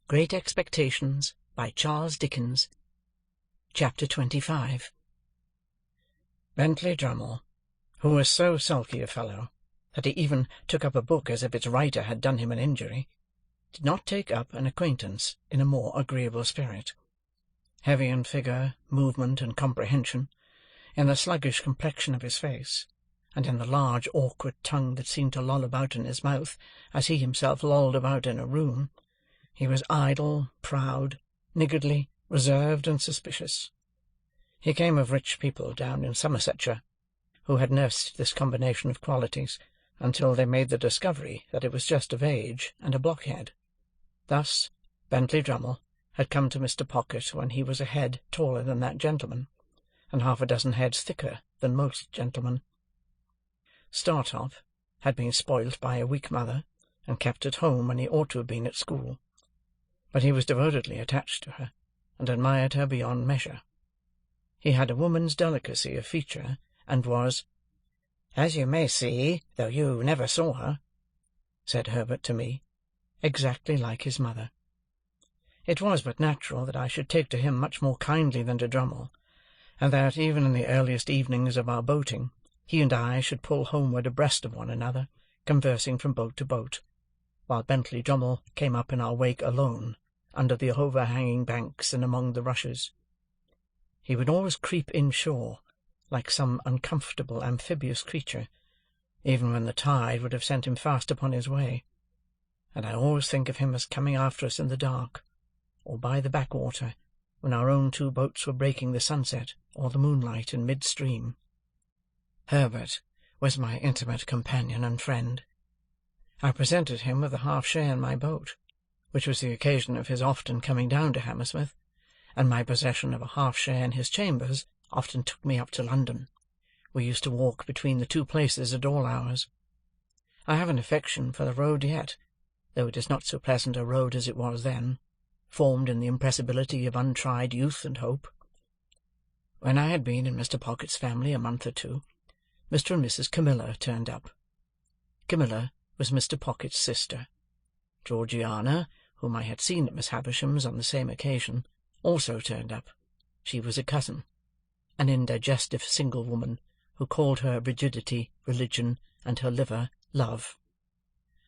Great Expectations, by Charles Dickens. Chapter 25. Bentley Drummle, who was so sulky a fellow that he even took up a book as if its writer had done him an injury, did not take up an acquaintance in a more agreeable spirit. Heavy in figure, movement, and comprehension, in the sluggish complexion of his face, and in the large awkward tongue that seemed to loll about in his mouth as he himself lolled about in a room, he was idle, proud, niggardly, reserved, and suspicious. He came of rich people down in Somersetshire, who had nursed this combination of qualities until they made the discovery that it was just of age and a blockhead. Thus, Bentley Drummle had come to Mr. Pocket when he was a head taller than that gentleman, and half a dozen heads thicker than most gentlemen. Startop had been spoilt by a weak mother, and kept at home when he ought to have been at school. But he was devotedly attached to her, and admired her beyond measure. He had a woman's delicacy of feature, and was, "As you may see, though you never saw her," said Herbert to me, exactly like his mother. It was but natural that I should take to him much more kindly than to Drummle, and that, even in the earliest evenings of our boating, he and I should pull homeward abreast of one another, conversing from boat to boat, while Bentley Drummle came up in our wake alone, under the overhanging banks and among the rushes. He would always creep inshore, like some uncomfortable amphibious creature, even when the tide would have sent him fast upon his way, and I always think of him as coming after us in the dark, or by the backwater, when our own two boats were breaking the sunset or the moonlight in mid-stream. Herbert was my intimate companion and friend. I presented him with a half-share in my boat, which was the occasion of his often coming down to Hammersmith, and my possession of a half-share in his chambers often took me up to London. We used to walk between the two places at all hours. I have an affection for the road yet, though it is not so pleasant a road as it was then, formed in the impressibility of untried youth and hope. When I had been in Mr. Pocket's family a month or two, Mr. and Mrs. Camilla turned up. Camilla was Mr. Pocket's sister. Georgiana, whom I had seen at Miss Havisham's on the same occasion, also turned up. She was a cousin, an indigestive single woman, who called her rigidity religion, and her liver love.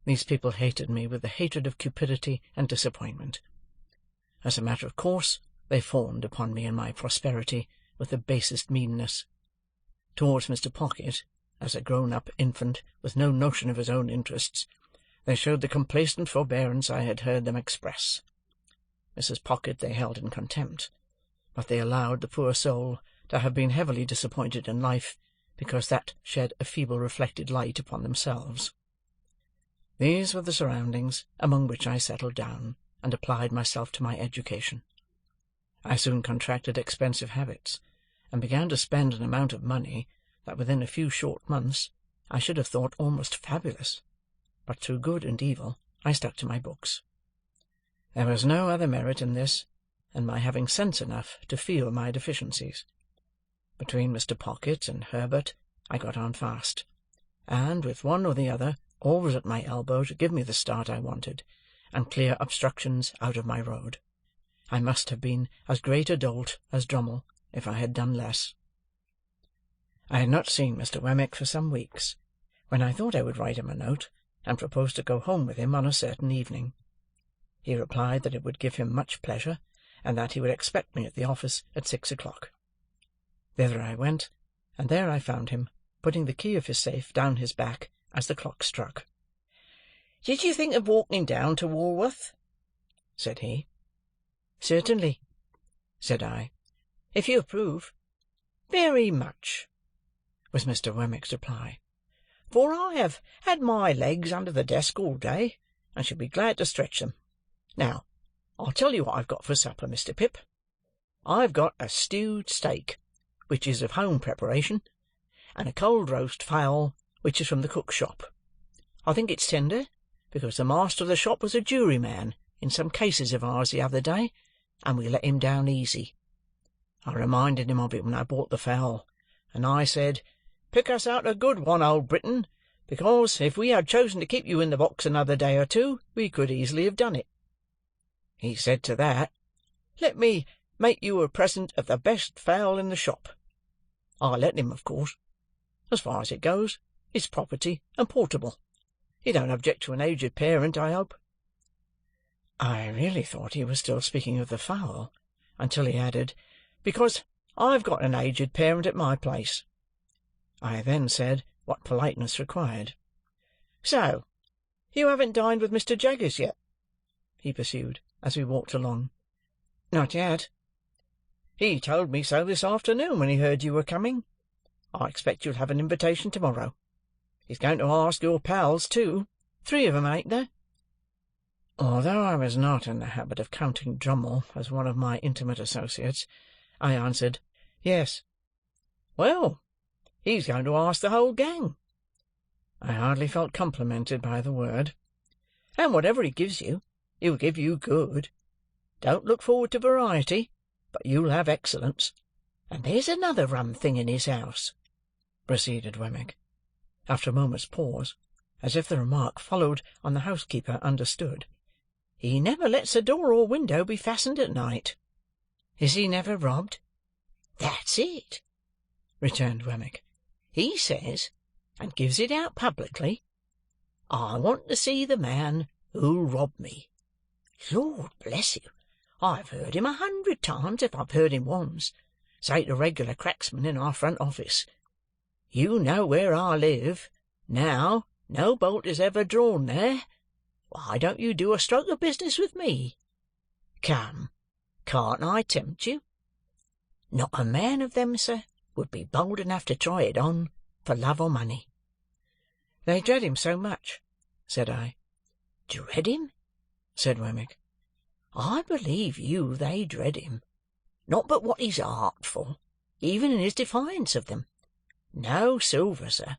These people hated me with the hatred of cupidity and disappointment. As a matter of course, they fawned upon me in my prosperity with the basest meanness. Towards Mr. Pocket, as a grown-up infant with no notion of his own interests, they showed the complacent forbearance I had heard them express. Mrs. Pocket they held in contempt, but they allowed the poor soul to have been heavily disappointed in life, because that shed a feeble reflected light upon themselves. These were the surroundings among which I settled down, and applied myself to my education. I soon contracted expensive habits, and began to spend an amount of money that within a few short months I should have thought almost fabulous, but through good and evil I stuck to my books. There was no other merit in this than my having sense enough to feel my deficiencies. Between Mr. Pocket and Herbert I got on fast, and, with one or the other always at my elbow to give me the start I wanted, and clear obstructions out of my road, I must have been as great a dolt as Drummle, if I had done less. I had not seen Mr. Wemmick for some weeks, when I thought I would write him a note, and propose to go home with him on a certain evening. He replied that it would give him much pleasure, and that he would expect me at the office at 6 o'clock. Thither I went, and there I found him, putting the key of his safe down his back as the clock struck. "Did you think of walking down to Walworth?" said he. "Certainly," said I. "If you approve." "Very much," was Mr. Wemmick's reply, "for I have had my legs under the desk all day, and shall be glad to stretch them. Now, I'll tell you what I've got for supper, Mr. Pip. I've got a stewed steak, which is of home preparation, and a cold roast fowl, which is from the cook's shop. I think it's tender, because the master of the shop was a juryman in some cases of ours the other day, and we let him down easy. I reminded him of it when I bought the fowl, and I said, 'Pick us out a good one, old Briton, because if we had chosen to keep you in the box another day or two, we could easily have done it.' He said to that, 'Let me make you a present of the best fowl in the shop.' I let him, of course. As far as it goes, it's property and portable. You don't object to an aged parent, I hope?" I really thought he was still speaking of the fowl, until he added, "Because I've got an aged parent at my place." I then said what politeness required. "So, you haven't dined with Mr. Jaggers yet?" he pursued, as we walked along. "Not yet." "He told me so this afternoon when he heard you were coming. I expect you'll have an invitation to-morrow. He's going to ask your pals, too. 3 of 'em, ain't there?" Although I was not in the habit of counting Drummle as one of my intimate associates, I answered, "Yes." "Well, he's going to ask the whole gang." I hardly felt complimented by the word. "And whatever he gives you, he'll give you good. Don't look forward to variety, but you'll have excellence. And there's another rum thing in his house," proceeded Wemmick, after a moment's pause, as if the remark followed on the housekeeper understood. "He never lets a door or window be fastened at night." "Is he never robbed?" "That's it," returned Wemmick. "He says, and gives it out publicly, 'I want to see the man who'll rob me.' Lord bless you, I've heard him 100 times, if I've heard him once, say to regular cracksmen in our front office, 'You know where I live. Now, no bolt is ever drawn there. Why don't you do a stroke of business with me? Come, can't I tempt you?' Not a man of them, sir, would be bold enough to try it on, for love or money." "They dread him so much," said I. "Dread him?" said Wemmick. "I believe you they dread him. Not but what he's artful, even in his defiance of them. No silver, sir.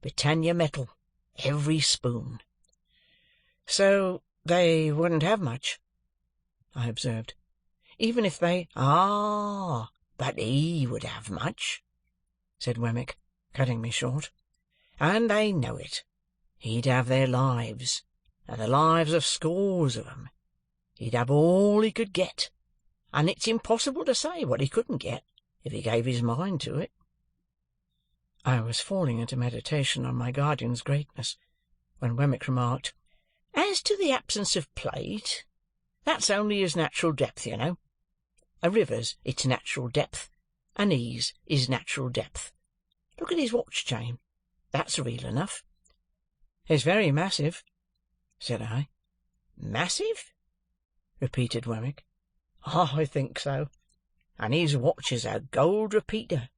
Britannia metal, every spoon." "So they wouldn't have much," I observed, "even if they—" "Ah, but he would have much," said Wemmick, cutting me short. "And they know it. He'd have their lives, and the lives of scores of 'em. He'd have all he could get, and it's impossible to say what he couldn't get, if he gave his mind to it." I was falling into meditation on my guardian's greatness, when Wemmick remarked, "As to the absence of plate, that's only his natural depth, you know. A river's its natural depth, and he's his natural depth. Look at his watch-chain. That's real enough." "It's very massive," said I. "Massive?" repeated Wemmick. "I think so." "And his watch is a gold repeater,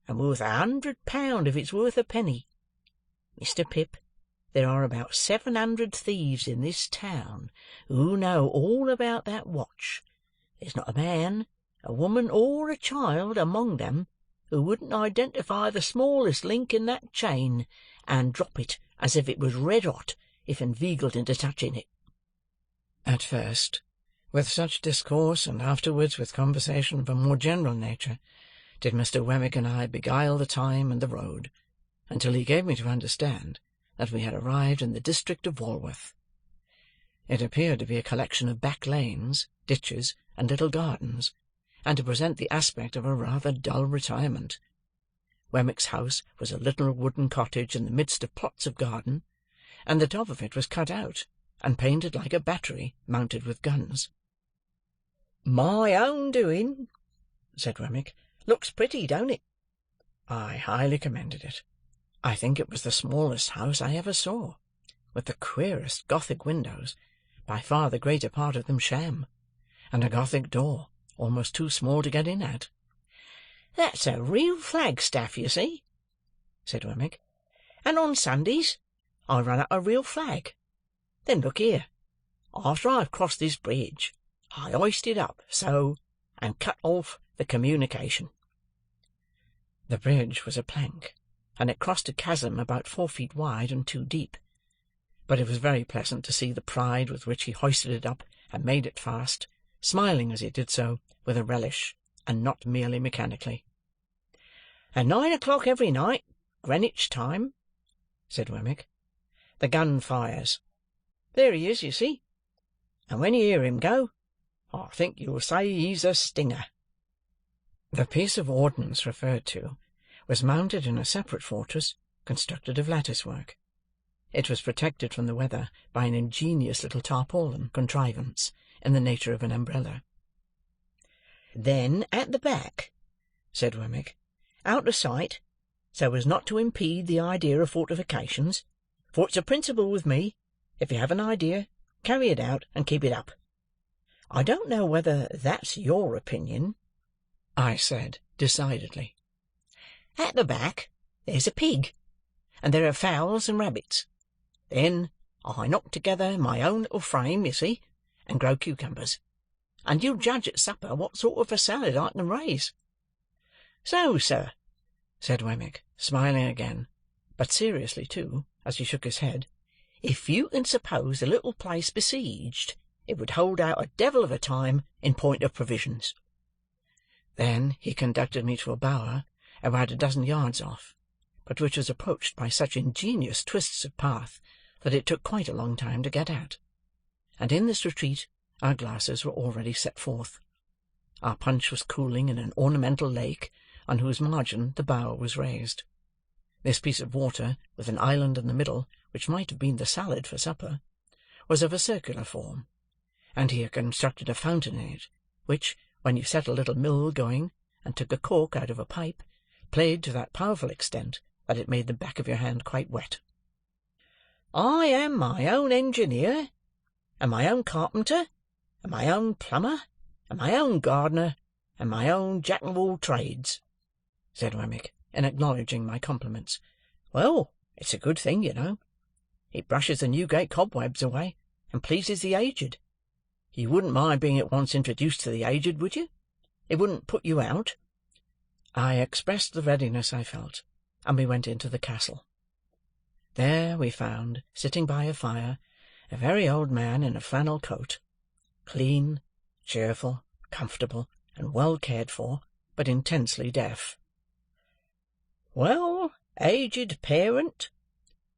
and worth £100 if it's worth a penny. Mr. Pip, there are about 700 thieves in this town who know all about that watch. There's not a man, a woman, or a child among them who wouldn't identify the smallest link in that chain, and drop it as if it was red-hot if inveigled into touching it." At first, with such discourse, and afterwards with conversation of a more general nature, did Mr. Wemmick and I beguile the time and the road, until he gave me to understand that we had arrived in the district of Walworth. It appeared to be a collection of back lanes, ditches, and little gardens, and to present the aspect of a rather dull retirement. Wemmick's house was a little wooden cottage in the midst of plots of garden, and the top of it was cut out, and painted like a battery mounted with guns. "My own doing," said Wemmick. "Looks pretty, don't it?" I highly commended it. I think it was the smallest house I ever saw, with the queerest Gothic windows, by far the greater part of them sham, and a Gothic door almost too small to get in at. "That's a real flagstaff, you see," said Wemmick. "And on Sundays I run up a real flag. Then look here. After I've crossed this bridge, I hoist it up, so, and cut off the communication." The bridge was a plank, and it crossed a chasm about 4 feet wide and 2 deep. But it was very pleasant to see the pride with which he hoisted it up and made it fast, smiling as he did so, with a relish, and not merely mechanically. "At 9 o'clock every night, Greenwich time," said Wemmick, "the gun fires. There he is, you see. And when you hear him go, I think you'll say he's a stinger." The piece of ordnance referred to was mounted in a separate fortress constructed of lattice-work. It was protected from the weather by an ingenious little tarpaulin contrivance in the nature of an umbrella. "Then at the back," said Wemmick, "out of sight, so as not to impede the idea of fortifications, for it's a principle with me, if you have an idea, carry it out and keep it up. I don't know whether that's your opinion," I said decidedly. "At the back there's a pig, and there are fowls and rabbits. Then I knock together my own little frame, you see, and grow cucumbers, and you'll judge at supper what sort of a salad I can raise." "So, sir," said Wemmick, smiling again, but seriously too, as he shook his head, "if you can suppose the little place besieged, it would hold out a devil of a time in point of provisions." Then he conducted me to a bower about a dozen yards off, but which was approached by such ingenious twists of path that it took quite a long time to get at. And in this retreat our glasses were already set forth. Our punch was cooling in an ornamental lake, on whose margin the bower was raised. This piece of water, with an island in the middle, which might have been the salad for supper, was of a circular form, and he had constructed a fountain in it, which, when you set a little mill going, and took a cork out of a pipe, played to that powerful extent that it made the back of your hand quite wet. "I am my own engineer, and my own carpenter, and my own plumber, and my own gardener, and my own jack-of-all-trades," said Wemmick, in acknowledging my compliments. "Well, it's a good thing, you know. It brushes the Newgate cobwebs away, and pleases the aged. You wouldn't mind being at once introduced to the aged, would you? It wouldn't put you out?" I expressed the readiness I felt, and we went into the castle. There we found, sitting by a fire, a very old man in a flannel coat, clean, cheerful, comfortable, and well cared for, but intensely deaf. "Well, aged parent,"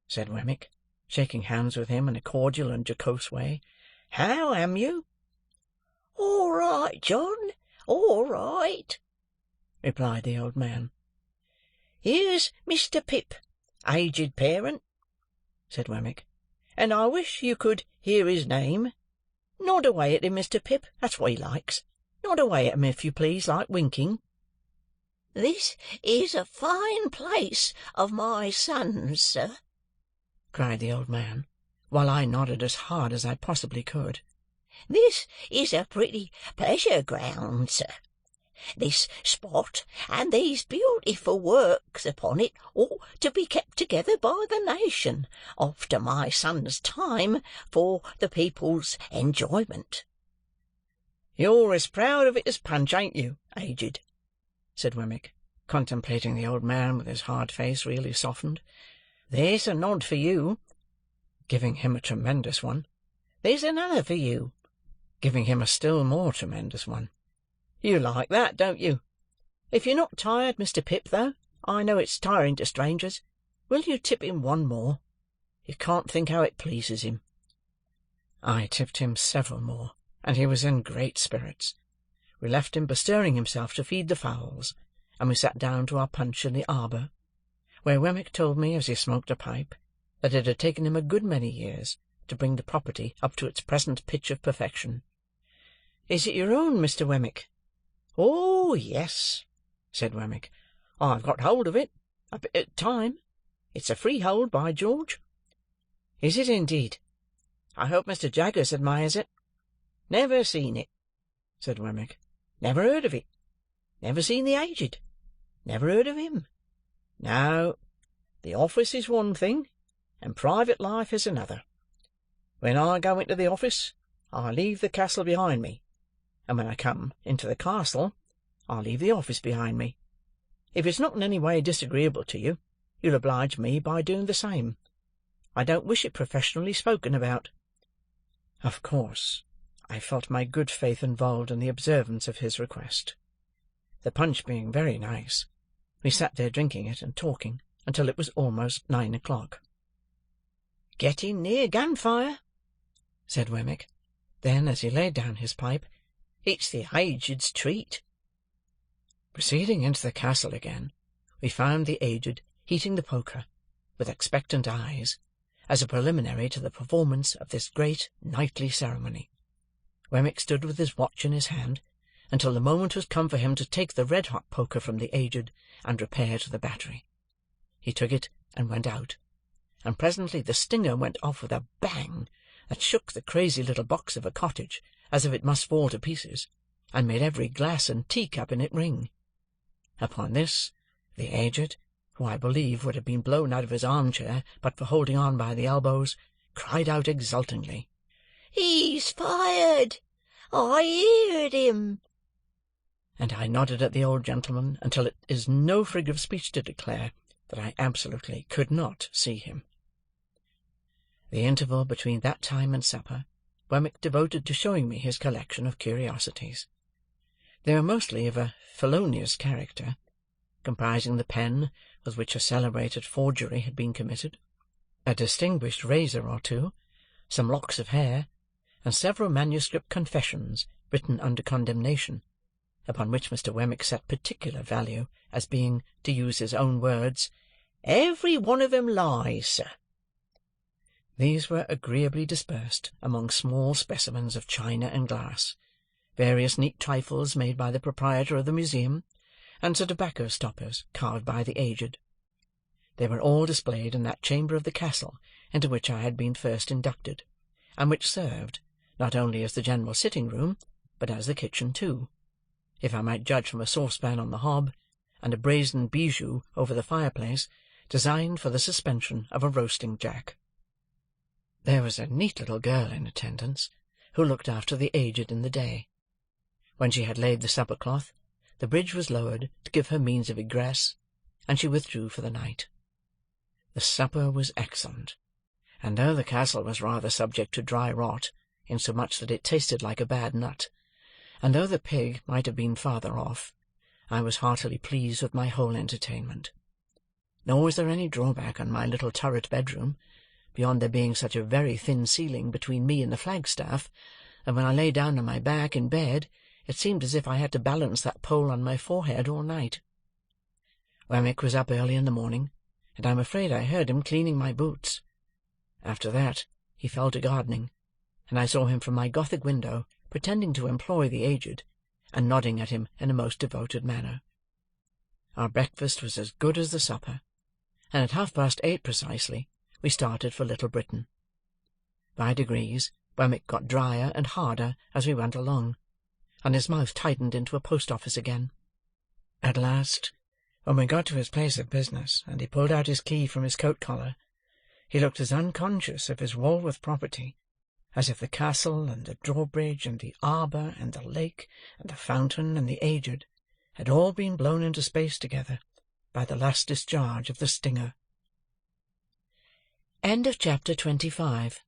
said Wemmick, shaking hands with him in a cordial and jocose way, "how am you?" "All right, John, all right," replied the old man. "Here's Mr. Pip, aged parent," said Wemmick, "and I wish you could hear his name. Nod away at him, Mr. Pip, that's what he likes. Nod away at him, if you please, like winking." "This is a fine place of my son's, sir," cried the old man, while I nodded as hard as I possibly could. "This is a pretty pleasure ground, sir. This spot and these beautiful works upon it ought to be kept together by the nation, after my son's time, for the people's enjoyment." "You're as proud of it as Punch, ain't you, aged?" said Wemmick, contemplating the old man with his hard face really softened. "There's a nod for you," giving him a tremendous one. "There's another for you," giving him a still more tremendous one. "You like that, don't you? If you're not tired, Mr. Pip, though, I know it's tiring to strangers, will you tip him one more? You can't think how it pleases him." I tipped him several more, and he was in great spirits. We left him bestirring himself to feed the fowls, and we sat down to our punch in the arbour, where Wemmick told me, as he smoked a pipe, that it had taken him a good many years to bring the property up to its present pitch of perfection. "Is it your own, Mr. Wemmick?" "Oh, yes," said Wemmick. "I've got hold of it, a bit at a time. It's a freehold, by George." "Is it indeed? I hope Mr. Jaggers admires it." "Never seen it," said Wemmick. "Never heard of it. Never seen the aged. Never heard of him. No, the office is one thing, and private life is another. When I go into the office, I leave the castle behind me, and when I come into the castle, I leave the office behind me. If it's not in any way disagreeable to you, you'll oblige me by doing the same. I don't wish it professionally spoken about." Of course, I felt my good faith involved in the observance of his request. The punch being very nice, we sat there drinking it and talking until it was almost 9 o'clock. "Getting near gunfire," said Wemmick. Then, as he laid down his pipe, It's the aged's treat." Proceeding into the castle again, we found the aged heating the poker, with expectant eyes, as a preliminary to the performance of this great nightly ceremony. Wemmick stood with his watch in his hand, until the moment was come for him to take the red-hot poker from the aged and repair to the battery. He took it and went out, and presently the stinger went off with a bang that shook the crazy little box of a cottage as if it must fall to pieces, and made every glass and tea-cup in it ring. Upon this, the aged, who I believe would have been blown out of his arm-chair but for holding on by the elbows, cried out exultingly, "He's fired! I heard him!" And I nodded at the old gentleman until it is no frig of speech to declare that I absolutely could not see him. The interval between that time and supper Wemmick devoted to showing me his collection of curiosities. They were mostly of a felonious character, comprising the pen with which a celebrated forgery had been committed, a distinguished razor or two, some locks of hair, and several manuscript confessions written under condemnation, upon which Mr. Wemmick set particular value, as being, to use his own words, "every one of 'em lies, sir." These were agreeably dispersed among small specimens of china and glass, various neat trifles made by the proprietor of the museum, and some tobacco stoppers carved by the aged. They were all displayed in that chamber of the castle into which I had been first inducted, and which served, not only as the general sitting-room, but as the kitchen too, if I might judge from a saucepan on the hob, and a brazen bijou over the fireplace, designed for the suspension of a roasting-jack. There was a neat little girl in attendance, who looked after the aged in the day. When she had laid the supper-cloth, the bridge was lowered to give her means of egress, and she withdrew for the night. The supper was excellent, and though the castle was rather subject to dry rot, insomuch that it tasted like a bad nut, and though the pig might have been farther off, I was heartily pleased with my whole entertainment. Nor was there any drawback on my little turret bedroom, beyond there being such a very thin ceiling between me and the flagstaff, that when I lay down on my back in bed, it seemed as if I had to balance that pole on my forehead all night. Wemmick was up early in the morning, and I am afraid I heard him cleaning my boots. After that, he fell to gardening, and I saw him from my Gothic window pretending to employ the aged, and nodding at him in a most devoted manner. Our breakfast was as good as the supper, and at 8:30 precisely, we started for Little Britain. By degrees, Wemmick got drier and harder as we went along, and his mouth tightened into a post-office again. At last, when we got to his place of business, and he pulled out his key from his coat-collar, he looked as unconscious of his Walworth property as if the castle and the drawbridge and the arbour and the lake and the fountain and the aged had all been blown into space together by the last discharge of the stinger. End of chapter 25.